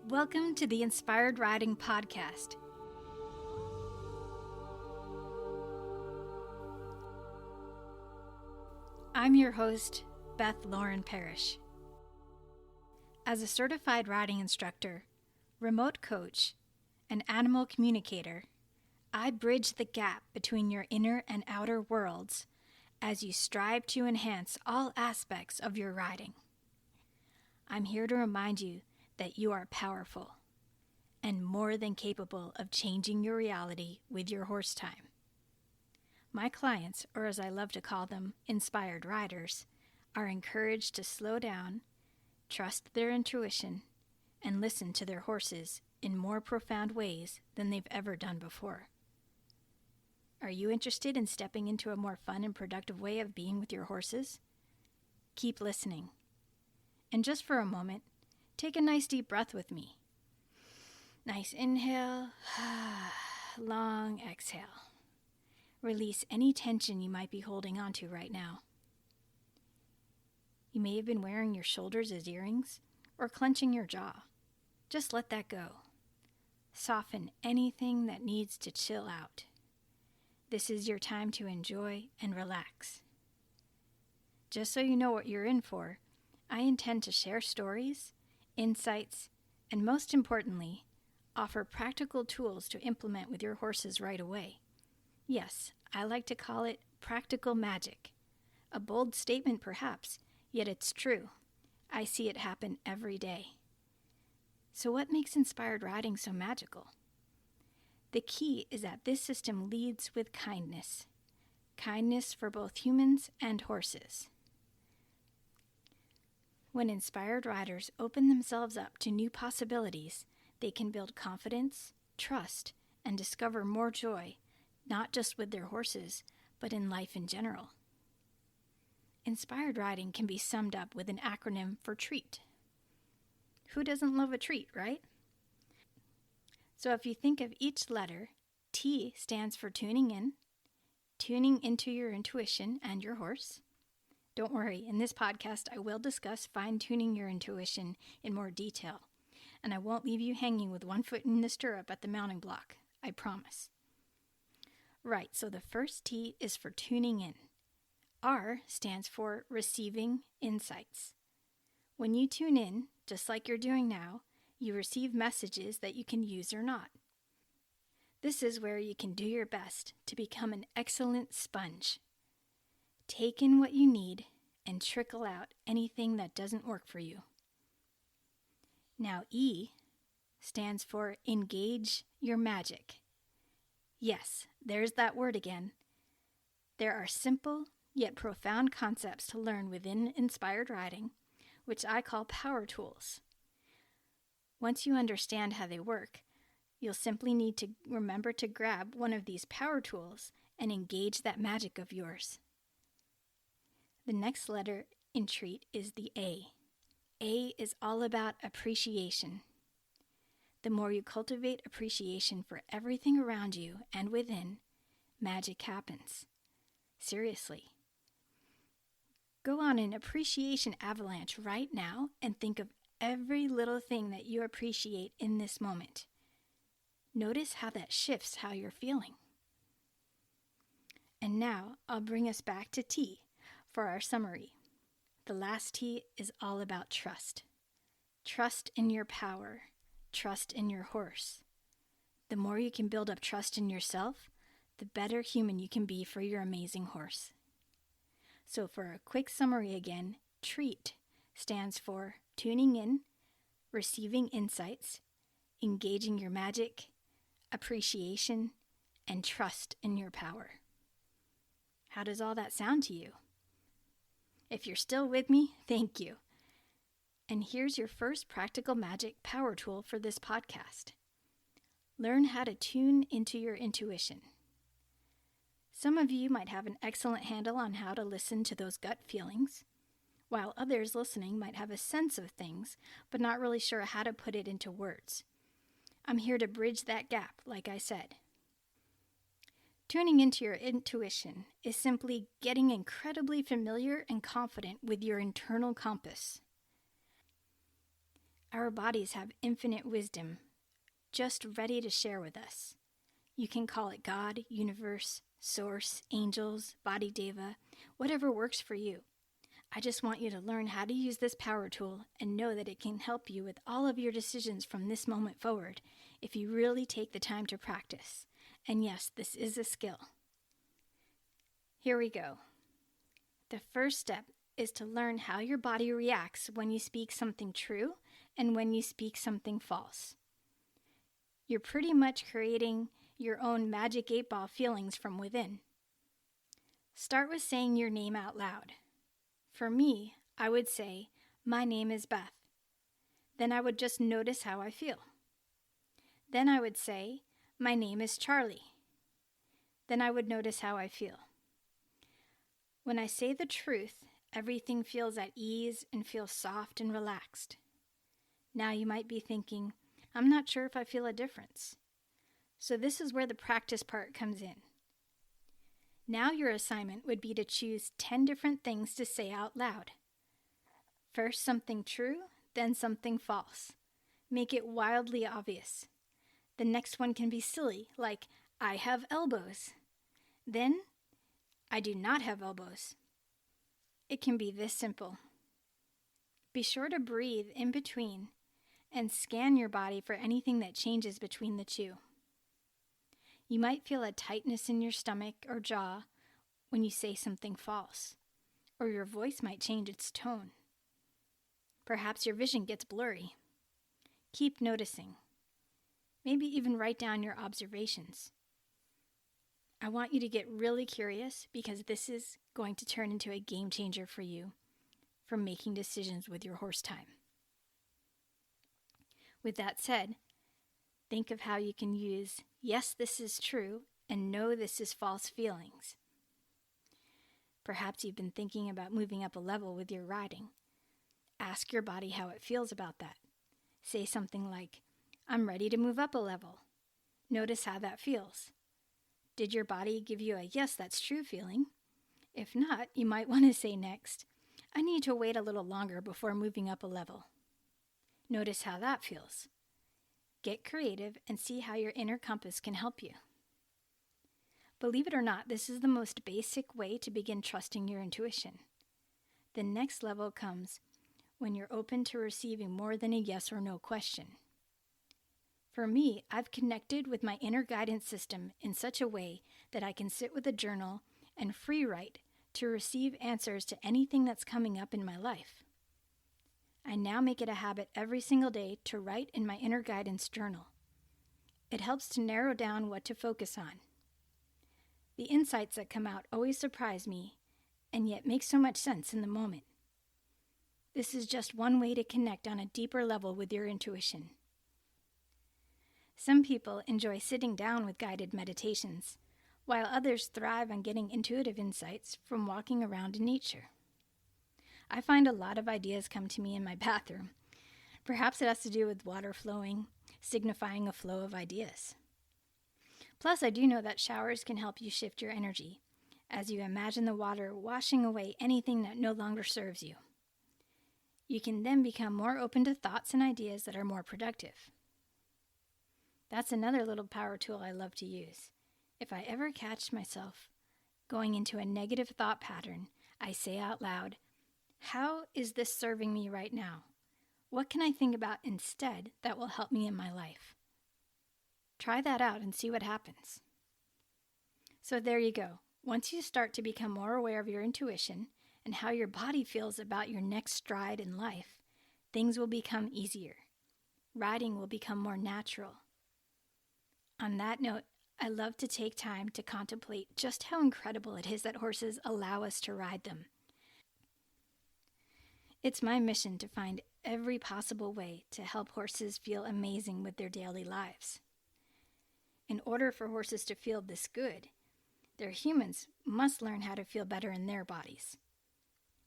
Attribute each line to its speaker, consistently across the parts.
Speaker 1: Welcome to the Inspired Riding Podcast. I'm your host, Beth Lauren Parrish. As a certified riding instructor, remote coach, and animal communicator, I bridge the gap between your inner and outer worlds as you strive to enhance all aspects of your riding. I'm here to remind you that you are powerful and more than capable of changing your reality with your horse time. My clients, or as I love to call them, inspired riders, are encouraged to slow down, trust their intuition, and listen to their horses in more profound ways than they've ever done before. Are you interested in stepping into a more fun and productive way of being with your horses? Keep listening. And just for a moment, take a nice deep breath with me. Nice inhale, long exhale. Release any tension you might be holding onto right now. You may have been wearing your shoulders as earrings or clenching your jaw. Just let that go. Soften anything that needs to chill out. This is your time to enjoy and relax. Just so you know what you're in for, I intend to share stories, insights, and most importantly, offer practical tools to implement with your horses right away. Yes, I like to call it practical magic. A bold statement perhaps, yet it's true. I see it happen every day. So what makes inspired riding so magical? The key is that this system leads with kindness. Kindness for both humans and horses. When inspired riders open themselves up to new possibilities, they can build confidence, trust, and discover more joy, not just with their horses, but in life in general. Inspired riding can be summed up with an acronym for TREAT. Who doesn't love a treat, right? So if you think of each letter, T stands for tuning in, tuning into your intuition and your horse. Don't worry, in this podcast I will discuss fine-tuning your intuition in more detail, and I won't leave you hanging with one foot in the stirrup at the mounting block, I promise. Right, so the first T is for tuning in. R stands for receiving insights. When you tune in, just like you're doing now, you receive messages that you can use or not. This is where you can do your best to become an excellent sponge. Take in what you need and trickle out anything that doesn't work for you. Now E stands for engage your magic. Yes, there's that word again. There are simple yet profound concepts to learn within inspired riding, which I call power tools. Once you understand how they work, you'll simply need to remember to grab one of these power tools and engage that magic of yours. The next letter in TREAT is the A. A is all about appreciation. The more you cultivate appreciation for everything around you and within, magic happens. Seriously. Go on an appreciation avalanche right now and think of every little thing that you appreciate in this moment. Notice how that shifts how you're feeling. And now I'll bring us back to T for our summary. The last T is all about trust. Trust in your power. Trust in your horse. The more you can build up trust in yourself, the better human you can be for your amazing horse. So for a quick summary again, TREAT stands for tuning in, receiving insights, engaging your magic, appreciation, and trust in your power. How does all that sound to you? If you're still with me, thank you. And here's your first practical magic power tool for this podcast. Learn how to tune into your intuition. Some of you might have an excellent handle on how to listen to those gut feelings, while others listening might have a sense of things, but not really sure how to put it into words. I'm here to bridge that gap, like I said. Tuning into your intuition is simply getting incredibly familiar and confident with your internal compass. Our bodies have infinite wisdom just ready to share with us. You can call it God, universe, source, angels, body deva, whatever works for you. I just want you to learn how to use this power tool and know that it can help you with all of your decisions from this moment forward if you really take the time to practice. And yes, this is a skill. Here we go. The first step is to learn how your body reacts when you speak something true and when you speak something false. You're pretty much creating your own magic 8-ball feelings from within. Start with saying your name out loud. For me, I would say, "My name is Beth." Then I would just notice how I feel. Then I would say, "My name is Charlie." Then I would notice how I feel. When I say the truth, everything feels at ease and feels soft and relaxed. Now you might be thinking, "I'm not sure if I feel a difference." So this is where the practice part comes in. Now your assignment would be to choose 10 different things to say out loud. First something true, then something false. Make it wildly obvious. The next one can be silly, like, "I have elbows." Then, "I do not have elbows." It can be this simple. Be sure to breathe in between and scan your body for anything that changes between the two. You might feel a tightness in your stomach or jaw when you say something false, or your voice might change its tone. Perhaps your vision gets blurry. Keep noticing. Maybe even write down your observations. I want you to get really curious because this is going to turn into a game changer for you for making decisions with your horse time. With that said, think of how you can use "yes, this is true" and "no, this is false" feelings. Perhaps you've been thinking about moving up a level with your riding. Ask your body how it feels about that. Say something like, "I'm ready to move up a level." Notice how that feels. Did your body give you a "yes, that's true" feeling? If not, you might want to say next, "I need to wait a little longer before moving up a level." Notice how that feels. Get creative and see how your inner compass can help you. Believe it or not, this is the most basic way to begin trusting your intuition. The next level comes when you're open to receiving more than a yes or no question. For me, I've connected with my inner guidance system in such a way that I can sit with a journal and free write to receive answers to anything that's coming up in my life. I now make it a habit every single day to write in my inner guidance journal. It helps to narrow down what to focus on. The insights that come out always surprise me and yet make so much sense in the moment. This is just one way to connect on a deeper level with your intuition. Some people enjoy sitting down with guided meditations, while others thrive on getting intuitive insights from walking around in nature. I find a lot of ideas come to me in my bathroom. Perhaps it has to do with water flowing, signifying a flow of ideas. Plus, I do know that showers can help you shift your energy, as you imagine the water washing away anything that no longer serves you. You can then become more open to thoughts and ideas that are more productive. That's another little power tool I love to use. If I ever catch myself going into a negative thought pattern, I say out loud, "How is this serving me right now? What can I think about instead that will help me in my life?" Try that out and see what happens. So there you go. Once you start to become more aware of your intuition and how your body feels about your next stride in life, things will become easier. Riding will become more natural. On that note, I love to take time to contemplate just how incredible it is that horses allow us to ride them. It's my mission to find every possible way to help horses feel amazing with their daily lives. In order for horses to feel this good, their humans must learn how to feel better in their bodies.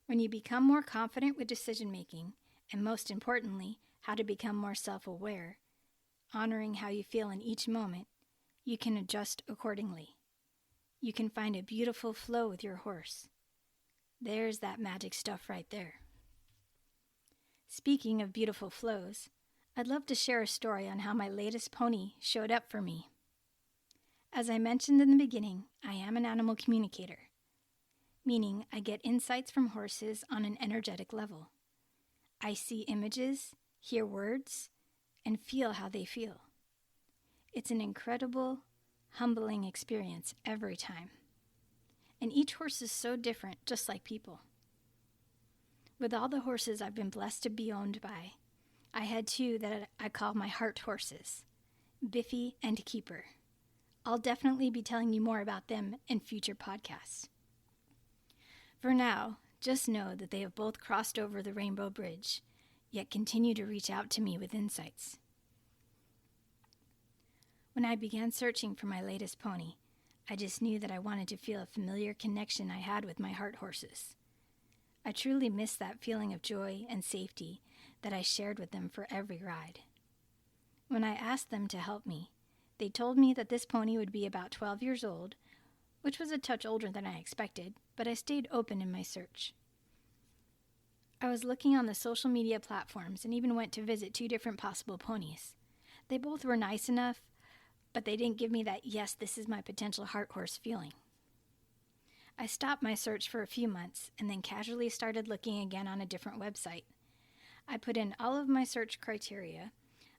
Speaker 1: When you become more confident with decision making, and most importantly, how to become more self-aware, honoring how you feel in each moment, you can adjust accordingly. You can find a beautiful flow with your horse. There's that magic stuff right there. Speaking of beautiful flows, I'd love to share a story on how my latest pony showed up for me. As I mentioned in the beginning, I am an animal communicator, meaning I get insights from horses on an energetic level. I see images, hear words, and feel how they feel. It's an incredible, humbling experience every time. And each horse is so different, just like people. With all the horses I've been blessed to be owned by, I had two that I call my heart horses, Biffy and Keeper. I'll definitely be telling you more about them in future podcasts. For now, just know that they have both crossed over the Rainbow Bridge, yet continue to reach out to me with insights. When I began searching for my latest pony, I just knew that I wanted to feel a familiar connection I had with my heart horses. I truly miss that feeling of joy and safety that I shared with them for every ride. When I asked them to help me, they told me that this pony would be about 12 years old, which was a touch older than I expected, but I stayed open in my search. I was looking on the social media platforms and even went to visit 2 different possible ponies. They both were nice enough, but they didn't give me that, yes, this is my potential heart horse feeling. I stopped my search for a few months and then casually started looking again on a different website. I put in all of my search criteria,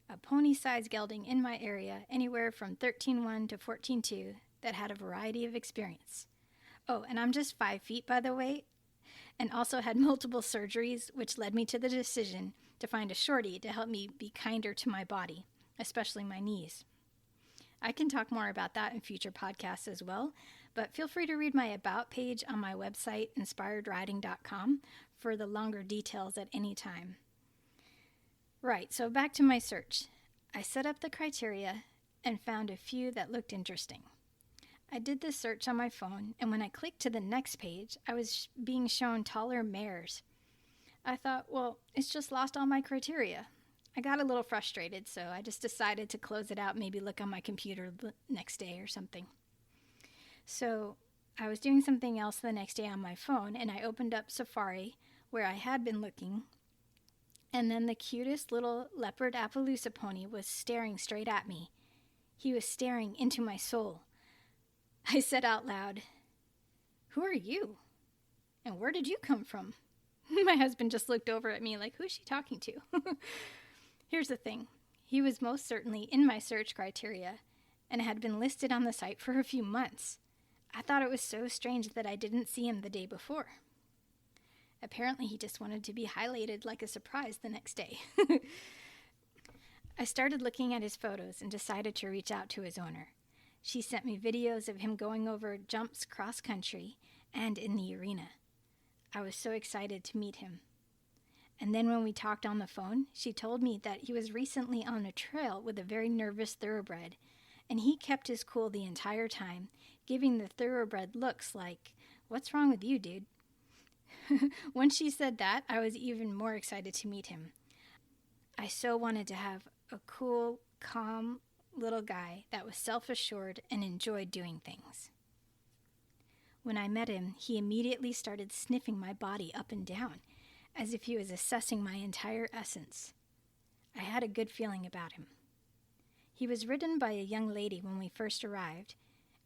Speaker 1: a pony size gelding in my area, anywhere from 13.1 to 14.2, that had a variety of experience. Oh, and I'm just 5 feet, by the way, and also had multiple surgeries, which led me to the decision to find a shorty to help me be kinder to my body, especially my knees. I can talk more about that in future podcasts as well, but feel free to read my About page on my website, inspiredriding.com, for the longer details at any time. Right, so back to my search. I set up the criteria and found a few that looked interesting. I did this search on my phone, and when I clicked to the next page, I was being shown taller mares. I thought, well, it's just lost all my criteria. I got a little frustrated, so I just decided to close it out, maybe look on my computer the next day or something. So I was doing something else the next day on my phone, and I opened up Safari, where I had been looking, and then the cutest little leopard Appaloosa pony was staring straight at me. He was staring into my soul. I said out loud, "Who are you? And where did you come from?" My husband just looked over at me like, who is she talking to? Here's the thing. He was most certainly in my search criteria and had been listed on the site for a few months. I thought it was so strange that I didn't see him the day before. Apparently, he just wanted to be highlighted like a surprise the next day. I started looking at his photos and decided to reach out to his owner. She sent me videos of him going over jumps cross-country and in the arena. I was so excited to meet him. And then when we talked on the phone, she told me that he was recently on a trail with a very nervous thoroughbred, and he kept his cool the entire time, giving the thoroughbred looks like, "What's wrong with you, dude?" When she said that, I was even more excited to meet him. I so wanted to have a cool, calm little guy that was self-assured and enjoyed doing things. When I met him, he immediately started sniffing my body up and down, as if he was assessing my entire essence. I had a good feeling about him. He was ridden by a young lady when we first arrived,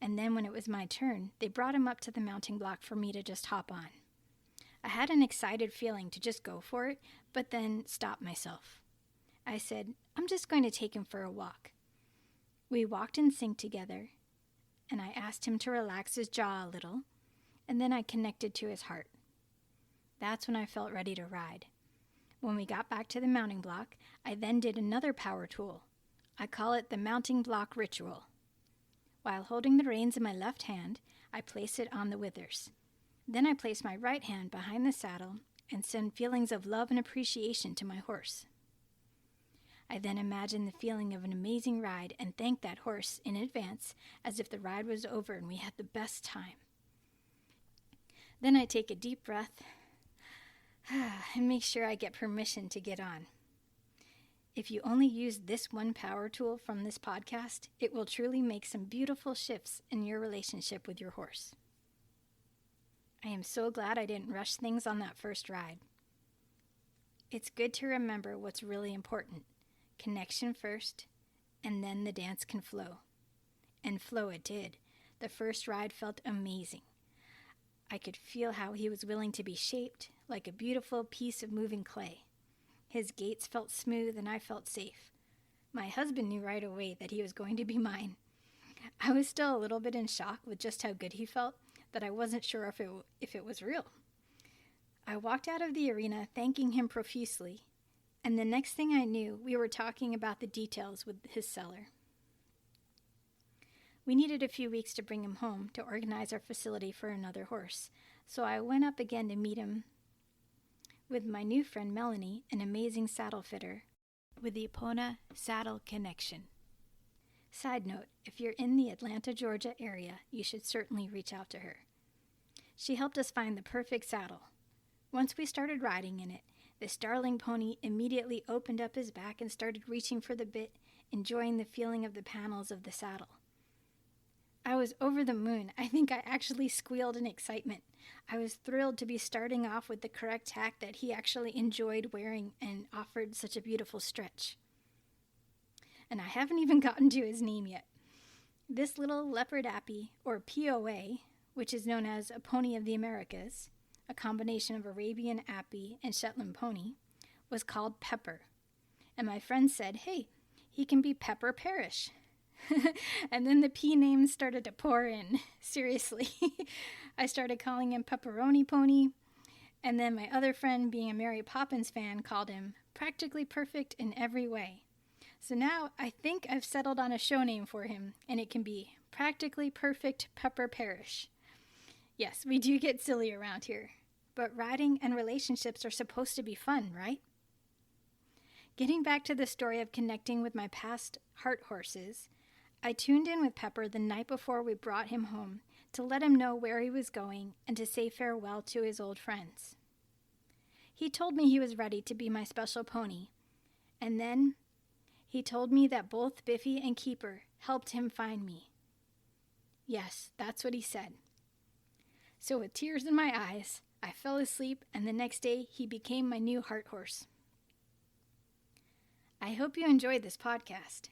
Speaker 1: and then when it was my turn, they brought him up to the mounting block for me to just hop on. I had an excited feeling to just go for it, but then stopped myself. I said, I'm just going to take him for a walk. We walked in sync together, and I asked him to relax his jaw a little, and then I connected to his heart. That's when I felt ready to ride. When we got back to the mounting block, I then did another power tool. I call it the mounting block ritual. While holding the reins in my left hand, I place it on the withers. Then I place my right hand behind the saddle and send feelings of love and appreciation to my horse. I then imagine the feeling of an amazing ride and thank that horse in advance as if the ride was over and we had the best time. Then I take a deep breath and make sure I get permission to get on. If you only use this one power tool from this podcast, it will truly make some beautiful shifts in your relationship with your horse. I am so glad I didn't rush things on that first ride. It's good to remember what's really important. connection first, and then the dance can flow. And flow it did. The first ride felt amazing. I could feel how he was willing to be shaped like a beautiful piece of moving clay. His gaits felt smooth and I felt safe. My husband knew right away that he was going to be mine. I was still a little bit in shock with just how good he felt, that I wasn't sure if it was real. I walked out of the arena thanking him profusely, and the next thing I knew, we were talking about the details with his seller. We needed a few weeks to bring him home to organize our facility for another horse, so I went up again to meet him with my new friend Melanie, an amazing saddle fitter with the Epona Saddle Connection. Side note, if you're in the Atlanta, Georgia area, you should certainly reach out to her. She helped us find the perfect saddle. Once we started riding in it, this darling pony immediately opened up his back and started reaching for the bit, enjoying the feeling of the panels of the saddle. I was over the moon. I think I actually squealed in excitement. I was thrilled to be starting off with the correct tack that he actually enjoyed wearing and offered such a beautiful stretch. And I haven't even gotten to his name yet. This little leopard appy, or POA, which is known as a pony of the Americas, a combination of Arabian appy and Shetland pony, was called Pepper. And my friend said, hey, he can be Pepper Parrish. And then the P names started to pour in. Seriously. I started calling him Pepperoni Pony. And then my other friend, being a Mary Poppins fan, called him Practically Perfect in Every Way. So now I think I've settled on a show name for him, and it can be Practically Perfect Pepper Parrish. Yes, we do get silly around here, but riding and relationships are supposed to be fun, right? Getting back to the story of connecting with my past heart horses, I tuned in with Pepper the night before we brought him home to let him know where he was going and to say farewell to his old friends. He told me he was ready to be my special pony, and then he told me that both Biffy and Keeper helped him find me. Yes, that's what he said. So with tears in my eyes, I fell asleep, and the next day he became my new heart horse. I hope you enjoyed this podcast.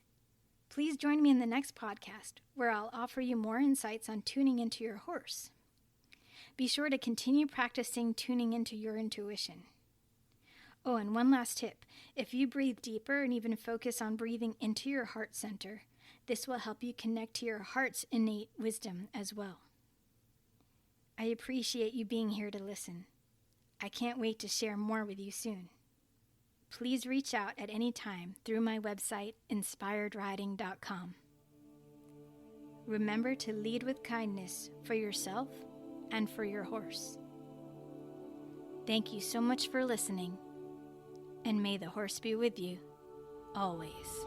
Speaker 1: Please join me in the next podcast, where I'll offer you more insights on tuning into your horse. Be sure to continue practicing tuning into your intuition. Oh, and one last tip. If you breathe deeper and even focus on breathing into your heart center, this will help you connect to your heart's innate wisdom as well. I appreciate you being here to listen. I can't wait to share more with you soon. Please reach out at any time through my website, inspiredriding.com. Remember to lead with kindness for yourself and for your horse. Thank you so much for listening, and may the horse be with you always.